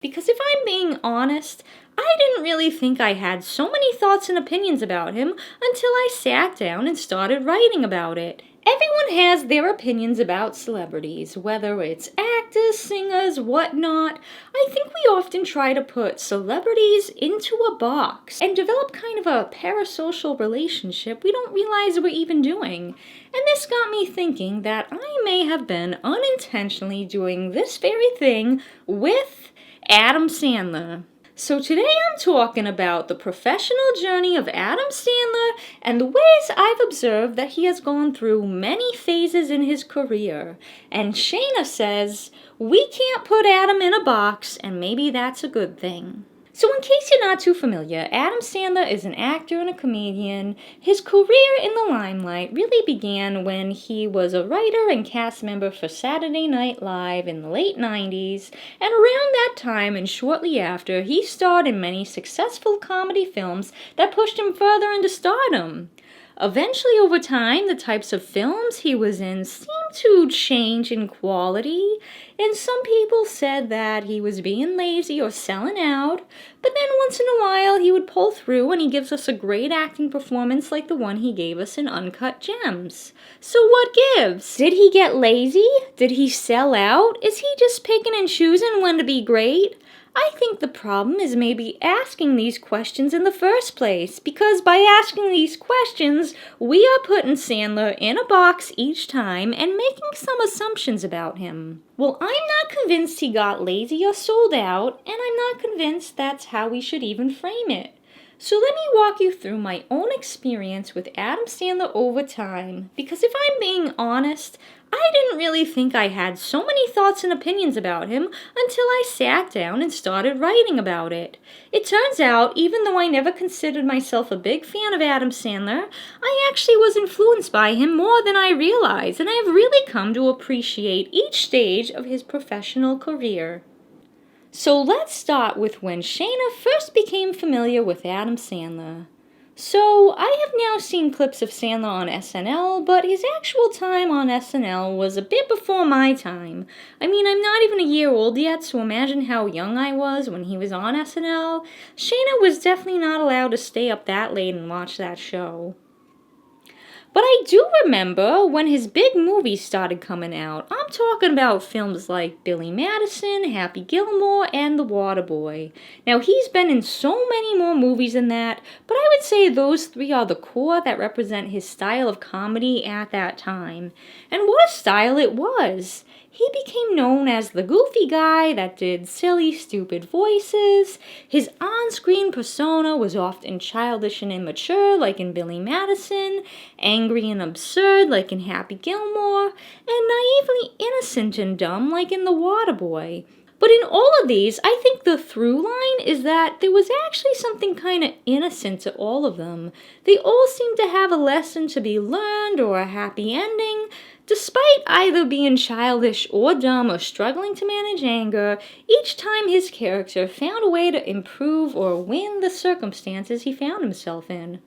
Because if I'm being honest, I didn't really think I had so many thoughts and opinions about him until I sat down and started writing about it. Everyone has their opinions about celebrities, whether it's actors, singers, whatnot. I think we often try to put celebrities into a box and develop kind of a parasocial relationship we don't realize we're even doing. And this got me thinking that I may have been unintentionally doing this very thing with Adam Sandler. So today I'm talking about the professional journey of Adam Sandler and the ways I've observed that he has gone through many phases in his career. And Shayna says, we can't put Adam in a box, and maybe that's a good thing. So in case you're not too familiar, Adam Sandler is an actor and a comedian. His career in the limelight really began when he was a writer and cast member for Saturday Night Live in the late 90s, and around that time and shortly after, he starred in many successful comedy films that pushed him further into stardom. Eventually, over time, the types of films he was in seemed to change in quality, and some people said that he was being lazy or selling out, but then once in a while he would pull through and he gives us a great acting performance like the one he gave us in Uncut Gems. So what gives? Did he get lazy? Did he sell out? Is he just picking and choosing when to be great? I think the problem is maybe asking these questions in the first place, because by asking these questions, we are putting Sandler in a box each time and making some assumptions about him. Well, I'm not convinced he got lazy or sold out, and I'm not convinced that's how we should even frame it. So let me walk you through my own experience with Adam Sandler over time, because if I'm being honest, I didn't really think I had so many thoughts and opinions about him until I sat down and started writing about it. It turns out, even though I never considered myself a big fan of Adam Sandler, I actually was influenced by him more than I realized, and I have really come to appreciate each stage of his professional career. So let's start with when Shayna first became familiar with Adam Sandler. So, I have now seen clips of Sandler on SNL, but his actual time on SNL was a bit before my time. I mean, I'm not even a year old yet, so imagine how young I was when he was on SNL. Shayna was definitely not allowed to stay up that late and watch that show. But I do remember when his big movies started coming out. I'm talking about films like Billy Madison, Happy Gilmore, and The Waterboy. Now, he's been in so many more movies than that, but I would say those three are the core that represent his style of comedy at that time. And what a style it was! He became known as the goofy guy that did silly, stupid voices. His on-screen persona was often childish and immature, like in Billy Madison, angry and absurd, like in Happy Gilmore, and naively innocent and dumb, like in The Waterboy. But in all of these, I think the through line is that there was actually something kind of innocent to all of them. They all seemed to have a lesson to be learned or a happy ending. Despite either being childish or dumb or struggling to manage anger, each time his character found a way to improve or win the circumstances he found himself in.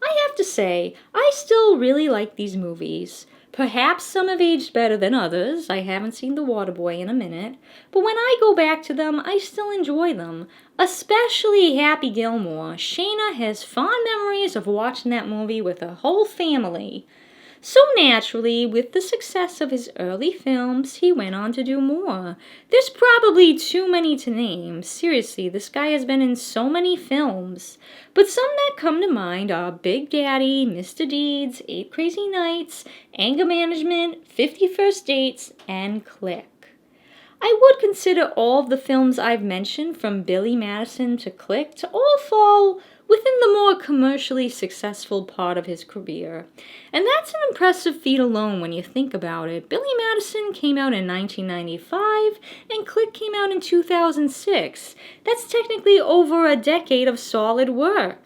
I have to say, I still really like these movies. Perhaps some have aged better than others. I haven't seen The Waterboy in a minute. But when I go back to them, I still enjoy them. Especially Happy Gilmore. Shayna has fond memories of watching that movie with her whole family. So naturally, with the success of his early films, he went on to do more. There's probably too many to name. Seriously, this guy has been in so many films. But some that come to mind are Big Daddy, Mr. Deeds, 8 Crazy Nights, Anger Management, 50 First Dates, and Click. I would consider all of the films I've mentioned, from Billy Madison to Click, to all fall within the more commercially successful part of his career. And that's an impressive feat alone when you think about it. Billy Madison came out in 1995, and Click came out in 2006. That's technically over a decade of solid work.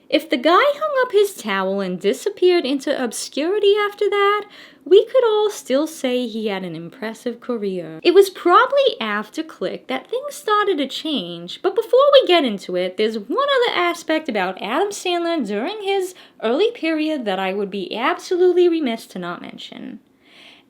If the guy hung up his towel and disappeared into obscurity after that, we could all still say he had an impressive career. It was probably after Click that things started to change, but before we get into it, there's one other aspect about Adam Sandler during his early period that I would be absolutely remiss to not mention.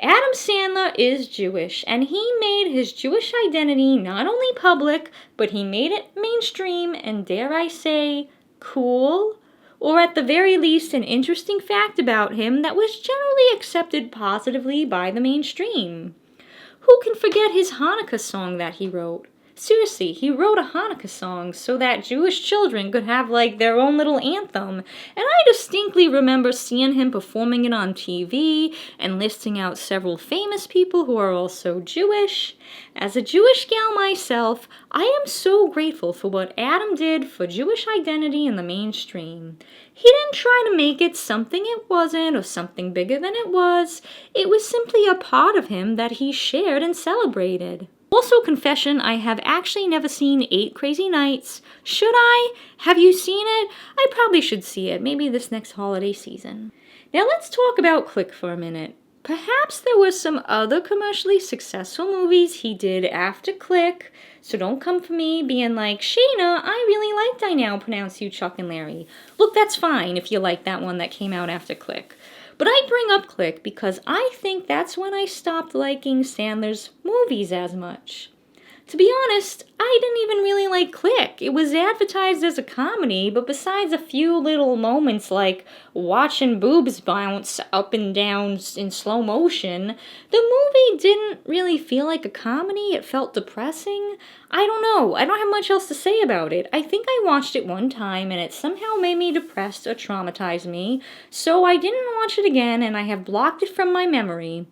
Adam Sandler is Jewish, and he made his Jewish identity not only public, but he made it mainstream and, dare I say, cool. Or at the very least, an interesting fact about him that was generally accepted positively by the mainstream. Who can forget his Hanukkah song that he wrote? Seriously, he wrote a Hanukkah song so that Jewish children could have like their own little anthem. And I distinctly remember seeing him performing it on TV and listing out several famous people who are also Jewish. As a Jewish gal myself, I am so grateful for what Adam did for Jewish identity in the mainstream. He didn't try to make it something it wasn't or something bigger than it was. It was simply a part of him that he shared and celebrated. Also, confession, I have actually never seen 8 Crazy Nights. Should I? Have you seen it? I probably should see it, maybe this next holiday season. Now let's talk about Click for a minute. Perhaps there were some other commercially successful movies he did after Click, so don't come for me being like, Shayna, I really liked I Now Pronounce You Chuck and Larry. Look, that's fine if you like that one that came out after Click. But I bring up Click because I think that's when I stopped liking Sandler's movies as much. To be honest, I didn't even really like Click. It was advertised as a comedy, but besides a few little moments like watching boobs bounce up and down in slow motion, the movie didn't really feel like a comedy. It felt depressing. I don't know. I don't have much else to say about it. I think I watched it one time and it somehow made me depressed or traumatized me, so I didn't watch it again and I have blocked it from my memory.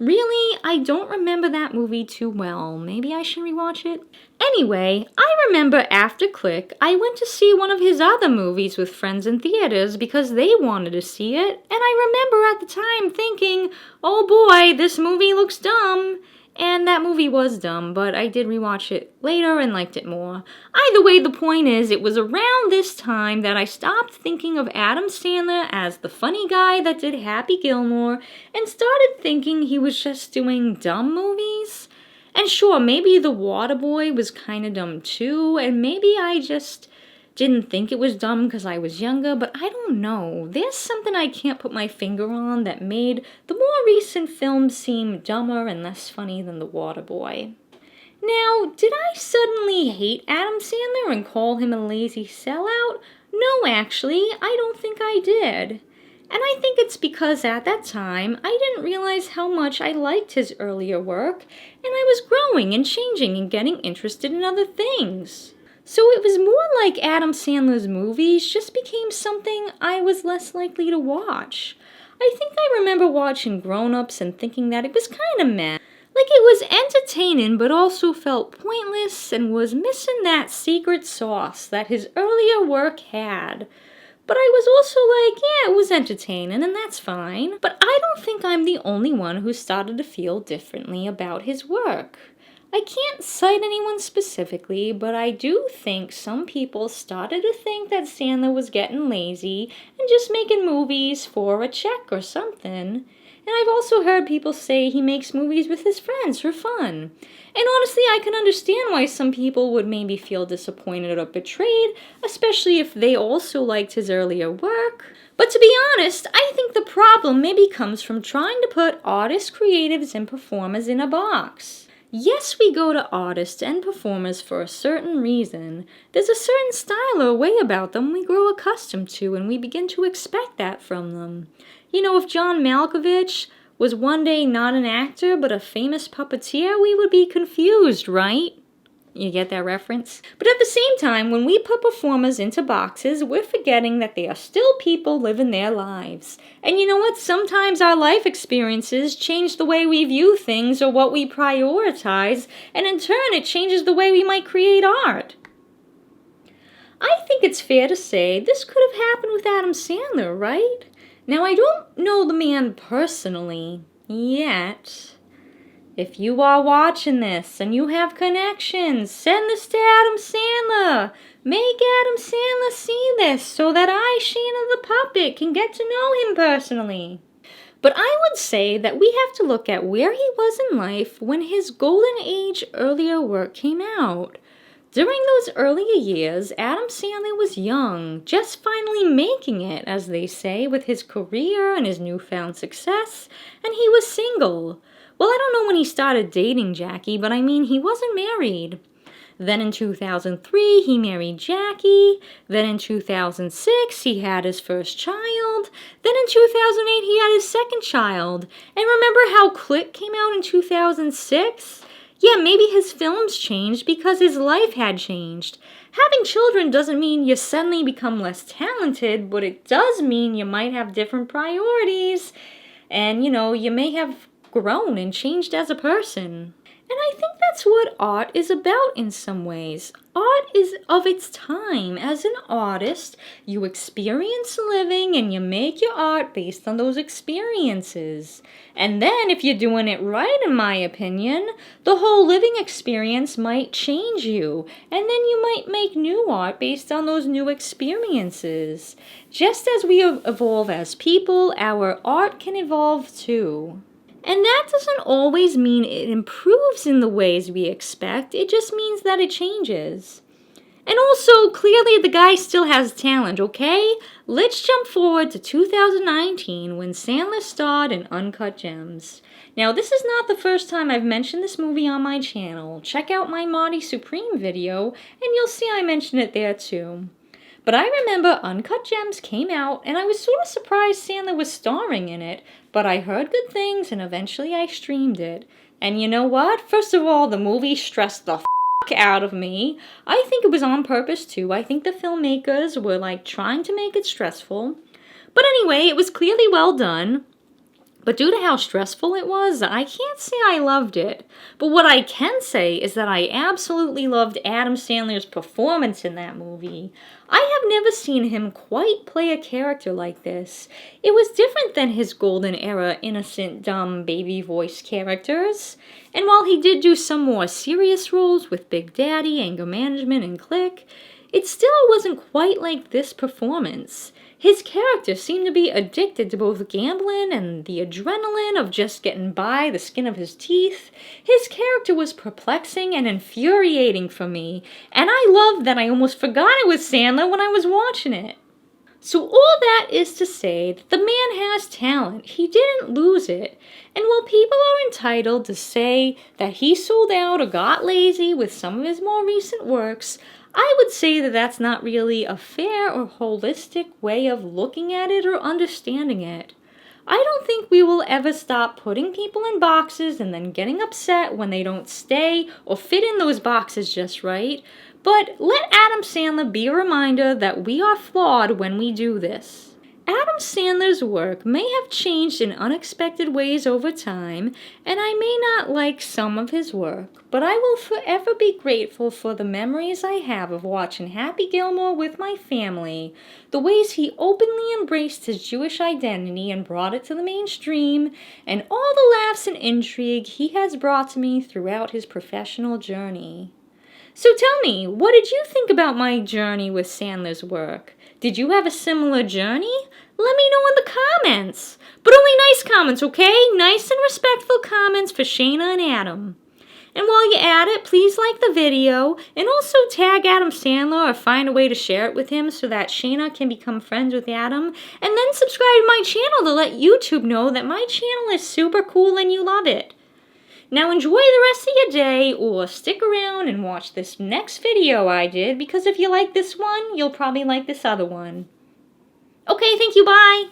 Really, I don't remember that movie too well. Maybe I should rewatch it? Anyway, I remember after Click, I went to see one of his other movies with friends in theaters because they wanted to see it, and I remember at the time thinking, oh boy, this movie looks dumb. And that movie was dumb, but I did rewatch it later and liked it more. Either way, the point is, it was around this time that I stopped thinking of Adam Sandler as the funny guy that did Happy Gilmore and started thinking he was just doing dumb movies. And sure, maybe The Waterboy was kind of dumb too, and maybe I just didn't think it was dumb because I was younger, but I don't know. There's something I can't put my finger on that made the more recent films seem dumber and less funny than The Waterboy. Now, did I suddenly hate Adam Sandler and call him a lazy sellout? No, actually, I don't think I did. And I think it's because at that time, I didn't realize how much I liked his earlier work, and I was growing and changing and getting interested in other things. So it was more like Adam Sandler's movies just became something I was less likely to watch. I think I remember watching Grown Ups and thinking that it was kind of meh. Like it was entertaining but also felt pointless and was missing that secret sauce that his earlier work had. But I was also like, yeah, it was entertaining and that's fine. But I don't think I'm the only one who started to feel differently about his work. I can't cite anyone specifically, but I do think some people started to think that Sandler was getting lazy and just making movies for a check or something. And I've also heard people say he makes movies with his friends for fun. And honestly, I can understand why some people would maybe feel disappointed or betrayed, especially if they also liked his earlier work. But to be honest, I think the problem maybe comes from trying to put artists, creatives, and performers in a box. Yes, we go to artists and performers for a certain reason. There's a certain style or way about them we grow accustomed to, and we begin to expect that from them. You know, if John Malkovich was one day not an actor but a famous puppeteer, we would be confused, right? You get that reference? But at the same time, when we put performers into boxes, we're forgetting that they are still people living their lives. And you know what? Sometimes our life experiences change the way we view things or what we prioritize, and in turn it changes the way we might create art. I think it's fair to say this could have happened with Adam Sandler, right? Now, I don't know the man personally yet. If you are watching this and you have connections, send this to Adam Sandler. Make Adam Sandler see this so that I, Sheena the Puppet, can get to know him personally. But I would say that we have to look at where he was in life when his golden age earlier work came out. During those earlier years, Adam Sandler was young, just finally making it, as they say, with his career and his newfound success, and he was single. Well, I don't know when he started dating Jackie, but I mean, he wasn't married. Then in 2003, he married Jackie. Then in 2006, he had his first child. Then in 2008, he had his second child. And remember how Click came out in 2006? Yeah, maybe his films changed because his life had changed. Having children doesn't mean you suddenly become less talented, but it does mean you might have different priorities. And, you may have grown and changed as a person. And I think that's what art is about in some ways. Art is of its time. As an artist, you experience living and you make your art based on those experiences. And then, if you're doing it right, in my opinion, the whole living experience might change you. And then you might make new art based on those new experiences. Just as we evolve as people, our art can evolve too. And that doesn't always mean it improves in the ways we expect, it just means that it changes. And also, clearly the guy still has talent, okay? Let's jump forward to 2019 when Sandler starred in Uncut Gems. Now, this is not the first time I've mentioned this movie on my channel. Check out my Marty Supreme video, and you'll see I mention it there too. But I remember Uncut Gems came out, and I was sort of surprised Sandler was starring in it, but I heard good things, and eventually I streamed it. And you know what? First of all, the movie stressed the out of me. I think it was on purpose, too. I think the filmmakers were, trying to make it stressful. But anyway, it was clearly well done. But due to how stressful it was, I can't say I loved it. But what I can say is that I absolutely loved Adam Sandler's performance in that movie. I have never seen him quite play a character like this. It was different than his golden era innocent, dumb, baby voice characters. And while he did do some more serious roles with Big Daddy, Anger Management, and Click, it still wasn't quite like this performance. His character seemed to be addicted to both gambling and the adrenaline of just getting by the skin of his teeth. His character was perplexing and infuriating for me, and I loved that I almost forgot it was Sandler when I was watching it. So all that is to say that the man has talent. He didn't lose it. And while people are entitled to say that he sold out or got lazy with some of his more recent works, I would say that that's not really a fair or holistic way of looking at it or understanding it. I don't think we will ever stop putting people in boxes and then getting upset when they don't stay or fit in those boxes just right. But let Adam Sandler be a reminder that we are flawed when we do this. Adam Sandler's work may have changed in unexpected ways over time, and I may not like some of his work, but I will forever be grateful for the memories I have of watching Happy Gilmore with my family, the ways he openly embraced his Jewish identity and brought it to the mainstream, and all the laughs and intrigue he has brought to me throughout his professional journey. So tell me, what did you think about my journey with Sandler's work? Did you have a similar journey? Let me know in the comments. But only nice comments, okay? Nice and respectful comments for Shayna and Adam. And while you're at it, please like the video and also tag Adam Sandler or find a way to share it with him so that Shayna can become friends with Adam. And then subscribe to my channel to let YouTube know that my channel is super cool and you love it. Now enjoy the rest of your day, or stick around and watch this next video I did, because if you like this one, you'll probably like this other one. Okay, thank you, bye!